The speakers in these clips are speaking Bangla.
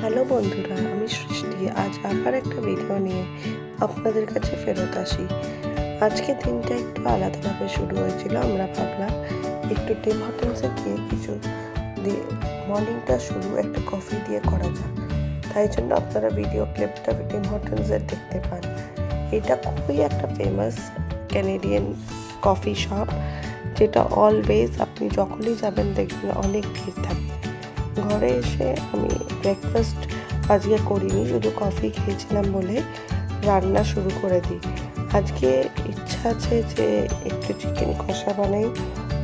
হ্যালো বন্ধুরা, আমি সৃষ্টি। আজ আবার একটা ভিডিও নিয়ে আপনাদের কাছে ফেরত আসি। আজকে দিনটা একটু আলাদাভাবে শুরু হয়েছিল। আমরা ভাবলাম একটু টিম হোটেলসে গিয়ে কিছু দিয়ে মর্নিংটা শুরু একটা কফি দিয়ে করা যাক। তাই জন্য আপনারা ভিডিও ক্লিপটা টিম হোটেলসের দেখতে পান। এটা খুবই একটা ফেমাস ক্যানেডিয়ান কফি শপ, যেটা অলওয়েজ আপনি যখনই যাবেন দেখবেন অনেক ভিড় থাকে। ঘরে এসে আমি ব্রেকফাস্ট আজকে করিনি, শুধু কফি খেয়েছিলাম বলে রান্না শুরু করে দিই। আজকে ইচ্ছা আছে যে একটু চিকেন কষা বানাই।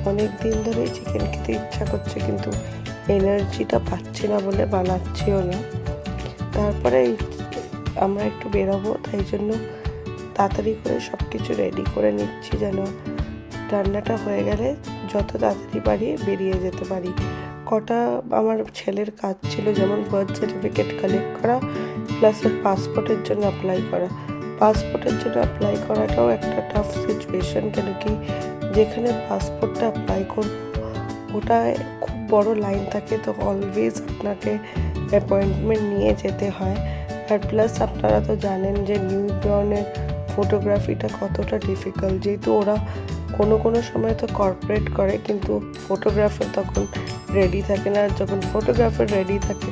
অনেক দিন ধরেই চিকেন খেতে ইচ্ছা করছে, কিন্তু এনার্জিটা পাচ্ছি না বলে বানাচ্ছিও না। তারপরে আমরা একটু বেরোবো, তাই জন্য তাড়াতাড়ি করে সব কিছু রেডি করে নিচ্ছি, যেন রান্নাটা হয়ে গেলে যত তাড়াতাড়ি পারি বেরিয়ে যেতে পারি। কটা আমার ছেলের কাজ ছিল, যেমন বার্থ সার্টিফিকেট কালেক্ট করা, প্লাস ওর পাসপোর্টের জন্য অ্যাপ্লাই করা। পাসপোর্টের জন্য অ্যাপ্লাই করাটাও একটা টাফ সিচুয়েশন, কেন কি যেখানে পাসপোর্টটা অ্যাপ্লাই করব ওটায় খুব বড় লাইন থাকে, তো অলওয়েজ আপনাকে অ্যাপয়েন্টমেন্ট নিয়ে যেতে হয়। আর প্লাস আপনারা তো জানেন যে নিউ বর্নের ফটোগ্রাফিটা কতটা ডিফিকাল্ট, যেহেতু ওরা কোনো সময় তো কর্পোরেট করে, কিন্তু ফটোগ্রাফার তখন রেডি থাকে না। আর যখন ফটোগ্রাফার রেডি থাকে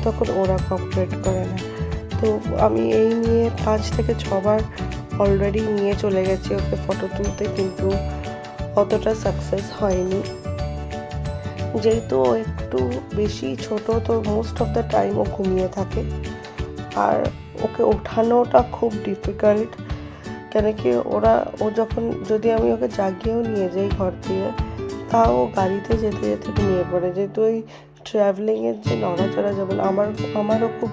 তখন ওরা কর্পোরেট করে না। তো আমি এই নিয়ে 5 থেকে 6 বার অলরেডি নিয়ে চলে গেছি ওকে ফটো তুলতে, কিন্তু অতটা সাকসেস হয়নি। যেহেতু ও একটু বেশি ছোট, তো মোস্ট অফ দ্য টাইম ও ঘুমিয়ে থাকে, আর ওকে ওঠানোটা খুব ডিফিকাল্ট। কেন কি ও যখন যদি আমি ওকে জাগিয়েও নিয়ে যাই ঘর দিয়ে, তাও গাড়িতে যেতে যেতে ঘুমিয়ে পড়ে। যেহেতু ওই ট্রাভেলিংয়ের যে নড়াচড়া, যেমন আমারও খুব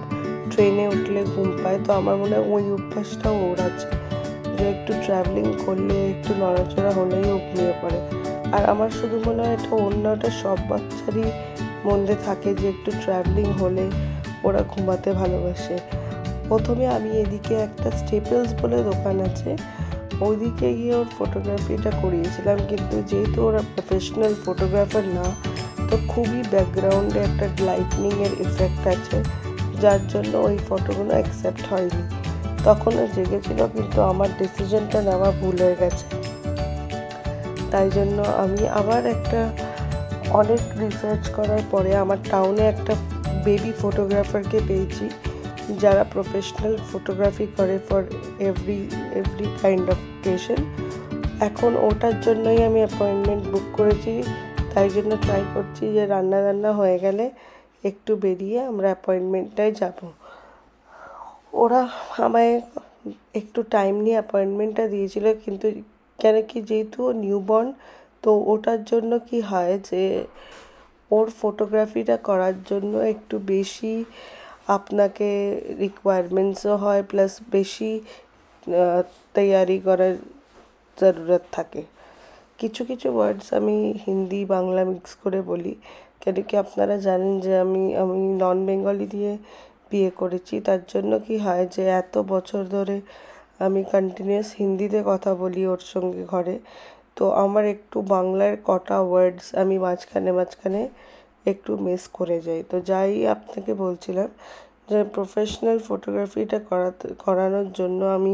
ট্রেনে উঠলে ঘুম পায়, তো আমার মনে হয় ওই অভ্যাসটাও ওর আছে, যে একটু ট্রাভেলিং করলে একটু নড়াচড়া হলেই ও ঘুমিয়ে পড়ে। আর আমার শুধু মনে হয় এটা অন্যটা সব বাচ্চারই মধ্যে থাকে, যে একটু ট্রাভেলিং হলে ওরা ঘুমাতে ভালোবাসে। প্রথমে আমি এদিকে একটা স্টেপলস বলে দোকান আছে, ওইদিকে গিয়ে ওর ফটোগ্রাফিটা করিয়েছিলাম, কিন্তু যেহেতু ওরা প্রফেশনাল ফটোগ্রাফার না, তো খুবই ব্যাকগ্রাউন্ডে একটা লাইটনিংয়ের এফেক্ট আছে, যার জন্য ওই ফটোগুলো অ্যাকসেপ্ট হয়নি। তখনও জেগেছিল, কিন্তু আমার ডিসিশনটা নেওয়া ভুল হয়ে গেছে। তাই জন্য আমি আবার অনেক রিসার্চ করার পরে আমার টাউনে একটা বেবি ফটোগ্রাফারকে পেয়েছি, যারা প্রফেশনাল ফটোগ্রাফি করে for every kind of occasion. এখন ওটার জন্যই আমি অ্যাপয়েন্টমেন্ট বুক করেছি। তাই জন্য ট্রাই করছি যে রান্না হয়ে গেলে একটু বেরিয়ে আমরা অ্যাপয়েন্টমেন্টটায় যাব। ওরা আমায় একটু টাইম নিয়ে অ্যাপয়েন্টমেন্টটা দিয়েছিল, কিন্তু কেন কি যেহেতু ও নিউবর্ন, তো ওটার জন্য কি হয় যে ওর ফটোগ্রাফিটা করার জন্য একটু বেশি আপনাকে রিকোয়ারমেন্টসও হয়, প্লাস বেশি তৈয়ারি করার জরুরত থাকে। কিছু ওয়ার্ডস আমি হিন্দি বাংলা মিক্স করে বলি, কেন কি আপনারা জানেন যে আমি নন বেঙ্গলি দিয়ে বিয়ে করেছি। তার জন্য কি হয় যে এত বছর ধরে আমি কন্টিনিউয়াস হিন্দিতে কথা বলি ওর সঙ্গে ঘরে, তো আমার একটু বাংলার কটা ওয়ার্ডস আমি মাঝখানে একটু মিস করে যাই। তো যাই আপনাকে বলছিলাম যে প্রফেশনাল ফটোগ্রাফিটা করানোর জন্য আমি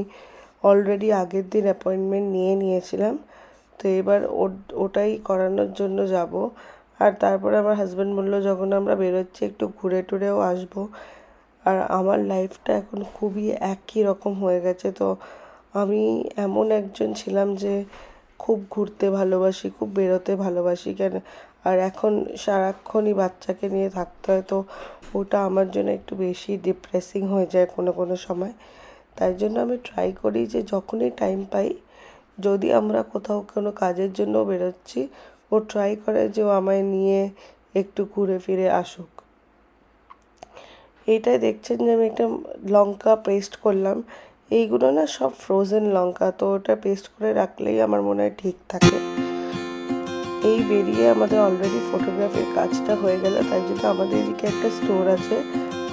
অলরেডি আগের দিন অ্যাপয়েন্টমেন্ট নিয়েছিলাম। তো এবার ওটাই করানোর জন্য যাব। আর তারপরে আমার হাজব্যান্ড বললো যখন আমরা বেরোচ্ছি একটু ঘুরে টুরেও আসবো। আর আমার লাইফটা এখন খুবই একই রকম হয়ে গেছে। তো আমি এমন একজন ছিলাম যে খুব ঘুরতে ভালোবাসি, খুব বেরোতে ভালোবাসি, আর এখন সারাক্ষণই বাচ্চাকে নিয়ে থাকতে হয়, তো ওটা আমার জন্য একটু বেশি ডিপ্রেসিং হয়ে যায় কোনো সময়। তাই জন্য আমি ট্রাই করি যে যখনই টাইম পাই, যদি আমরা কোথাও কোনো কাজের জন্য বেরোচ্ছি, ও ট্রাই করে যে ও আমায় নিয়ে একটু ঘুরে ফিরে আসুক। এইটাই দেখছেন যে আমি একটা লঙ্কা পেস্ট করলাম। এইগুলো না সব ফ্রোজেন লঙ্কা, তো ওটা পেস্ট করে রাখলেই আমার মনে হয় ঠিক থাকে। এই বেরিয়ে আমাদের অলরেডি ফটোগ্রাফির কাজটা হয়ে গেল। তাই জন্য আমাদের এদিকে একটা স্টোর আছে,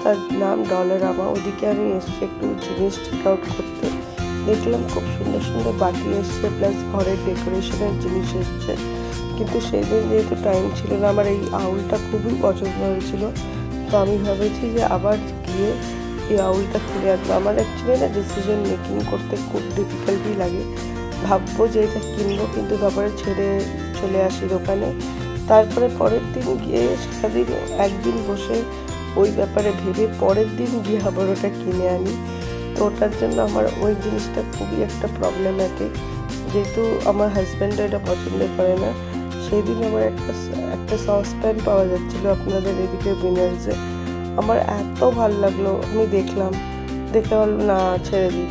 তার নাম ডলারামা। ওদিকে আমি এসছি একটু জিনিস চেক আউট করতে। দেখলাম খুব সুন্দর বাটি এসছে, প্লাস ঘরের ডেকোরেশনের জিনিস এসছে, কিন্তু সেই দিন যেহেতু টাইম ছিল না, আমার এই আউলটা খুবই পছন্দ হয়েছিল, তো আমি ভেবেছি যে আবার গিয়ে এই আউলটা কিনে আনবো। আমার অ্যাকচুয়ালি না ডিসিশন মেকিং করতে খুব ডিফিকাল্টই লাগে। ভাববো যে এটা কিনবো, কিন্তু তারপরে ছেড়ে চলে আসি দোকানে। তারপরে পরের দিন গিয়ে সারাদিন একদিন বসে ওই ব্যাপারে ভেবে পরের দিন গিয়ে আবার ওটা কিনে আনি। তো ওটার জন্য আমার ওই জিনিসটা খুবই একটা প্রবলেম্যাটিক, যেহেতু আমার হাজব্যান্ডও এটা পছন্দ করে না। সেই দিন আমার একটা সসপ্যান পাওয়া যাচ্ছিলো আপনাদের এদিকে উইনার্সে। আমার এত ভালো লাগলো, আমি দেখে বললাম না ছেড়ে দিই।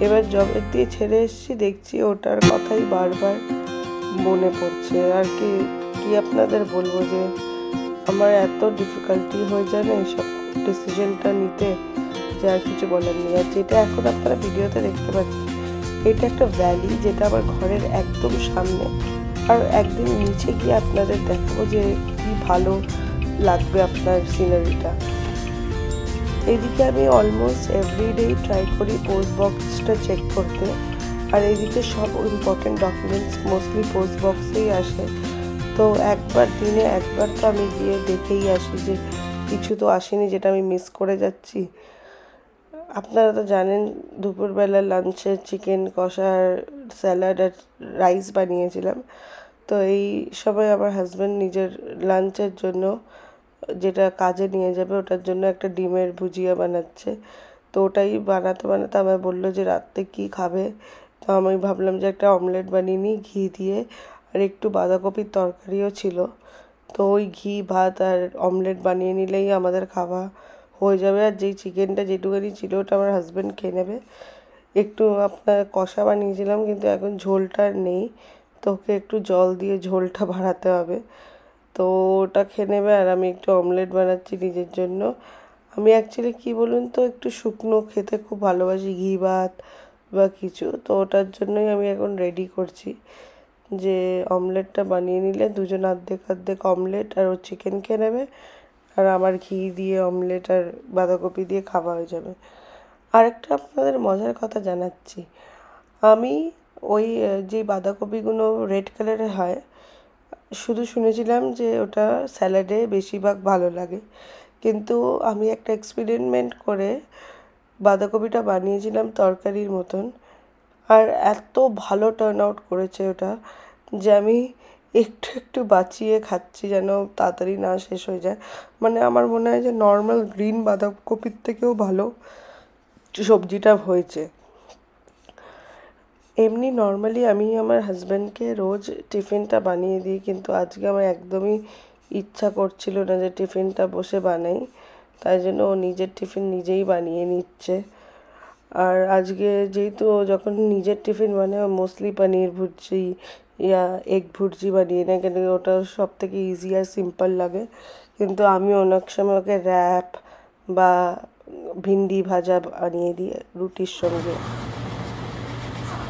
এবার জবের দিয়ে ছেড়ে এসেছি, দেখছি ওটার কথাই বারবার মনে পড়ছে। আর কি আপনাদের বলবো যে আমার এত ডিফিকাল্টি হয়ে যায় না এইসব ডিসিশনটা নিতে, যে আর কিছু বলার নেই। আর যেটা এখন আপনারা ভিডিওতে দেখতে পাচ্ছেন, এটা একটা ভ্যালি, যেটা আমার ঘরের একদম সামনে। আর একদিন নিচে গিয়ে আপনাদের দেখাবো যে কি ভালো লাগবে আপনার সিনারিটা। এইদিকে আমি অলমোস্ট এভরিডেই ট্রাই করি পোস্ট বক্সটা চেক করতে। আর এইদিকে সব ইম্পর্টেন্ট ডকুমেন্টস মোস্টলি পোস্ট বক্সেই আসে। তো দিনে একবার তো আমি গিয়ে দেখেই আসি যে কিছু তো আসেনি যেটা আমি মিস করে যাচ্ছি। আপনারা তো জানেন দুপুরবেলা লাঞ্চে চিকেন কষা, স্যালাড আর রাইস বানিয়েছিলাম। তো এই সময় আমার হাজব্যান্ড নিজের লাঞ্চের জন্য, যেটা কাজে নিয়ে যাবে, ওটার জন্য একটা ডিমের ভুজিয়া বানাচ্ছে। তো ওটাই বানাতে আমায় বললো যে রাত্রে কী খাবে। তো আমি ভাবলাম যে একটা অমলেট বানিয়ে নিই ঘি দিয়ে, আর একটু বাঁধাকপির তরকারিও ছিল। তো ওই ঘি ভাত আর অমলেট বানিয়ে নিলেই আমাদের খাওয়া হয়ে যাবে। আর যেই চিকেনটা যেটুকুনি ছিল ওটা আমার হাজব্যান্ড খেয়ে নেবে। একটু আপনার কষা বানিয়েছিলাম, কিন্তু এখন ঝোলটা নেই, তো ওকে একটু জল দিয়ে ঝোলটা বাড়াতে হবে। তো ওটা খেয়ে নেবে। আর আমি একটু অমলেট বানাচ্ছি নিজের জন্য। আমি অ্যাকচুয়ালি কী বলুন তো, একটু শুকনো খেতে খুব ভালোবাসি, ঘি ভাত বা কিছু। তো ওটার জন্যই আমি এখন রেডি করছি যে অমলেটটা বানিয়ে নিলে দুজন অর্ধেক অমলেট আর ও চিকেন খেয়ে নেবে, আর আমার ঘি দিয়ে অমলেট আর বাঁধাকপি দিয়ে খাওয়া হয়ে যাবে। আরেকটা আপনাদের মজার কথা জানাচ্ছি, আমি ওই যে বাঁধাকপিগুলো রেড কালারের হয়, শুধু শুনেছিলাম যে ওটা স্যালাডে বেশিরভাগ ভালো লাগে। কিন্তু আমি একটা এক্সপেরিমেন্ট করে বাঁধাকপিটা বানিয়েছিলাম তরকারির মতন, আর এত ভালো টার্ন আউট করেছে ওটা যে আমি একটু বাঁচিয়ে খাচ্ছি যেন তাড়াতাড়ি না শেষ হয়ে যায়। মানে আমার মনে হয় যে নর্মাল গ্রিন বাঁধাকপির থেকেও ভালো সবজিটা হয়েছে। এমনি নর্মালি আমি আমার হাজব্যান্ডকে রোজ টিফিনটা বানিয়ে দিই, কিন্তু আজকে আমার একদমই ইচ্ছা করছিল না যে টিফিনটা বসে বানাই। তাই জন্য ও নিজের টিফিন নিজেই বানিয়ে নিচ্ছে। আর আজকে যেহেতু ও যখন নিজের টিফিন বানায়, মোস্টলি পনির ভুর্জি ইয়া এগ ভুর্জি বানিয়ে নেয়, কেন ওটা সব থেকে ইজি আর সিম্পল লাগে। কিন্তু আমি অনেক সময় ওকে র্যাপ বা ভিন্ডি ভাজা বানিয়ে দিই রুটির সঙ্গে।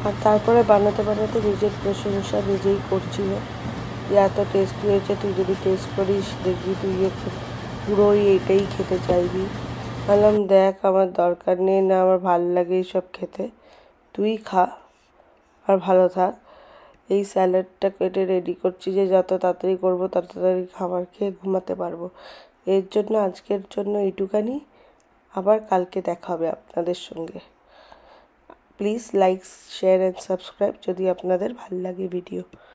আর তারপরে বানাতে নিজের প্রশংসা নিজেই করছিল যে এত টেস্টি হয়েছে, তুই যদি টেস্ট করিস দেখবি তুই পুরোই এটাই খেতে চাইবি। বললাম দেখ আমার দরকার নেই, না আমার ভালো লাগে এইসব খেতে, তুই খা আর ভালো থাক। এই স্যালাডটা কেটে রেডি করছি যে যত তাড়াতাড়ি করবো তত তাড়াতাড়ি খাবার খেয়ে ঘুমাতে পারবো। এর জন্য আজকের জন্য এইটুখানি, আবার কালকে দেখা হবে আপনাদের সঙ্গে। Please like share and subscribe যদি আপনাদের ভালো লাগে ভিডিও।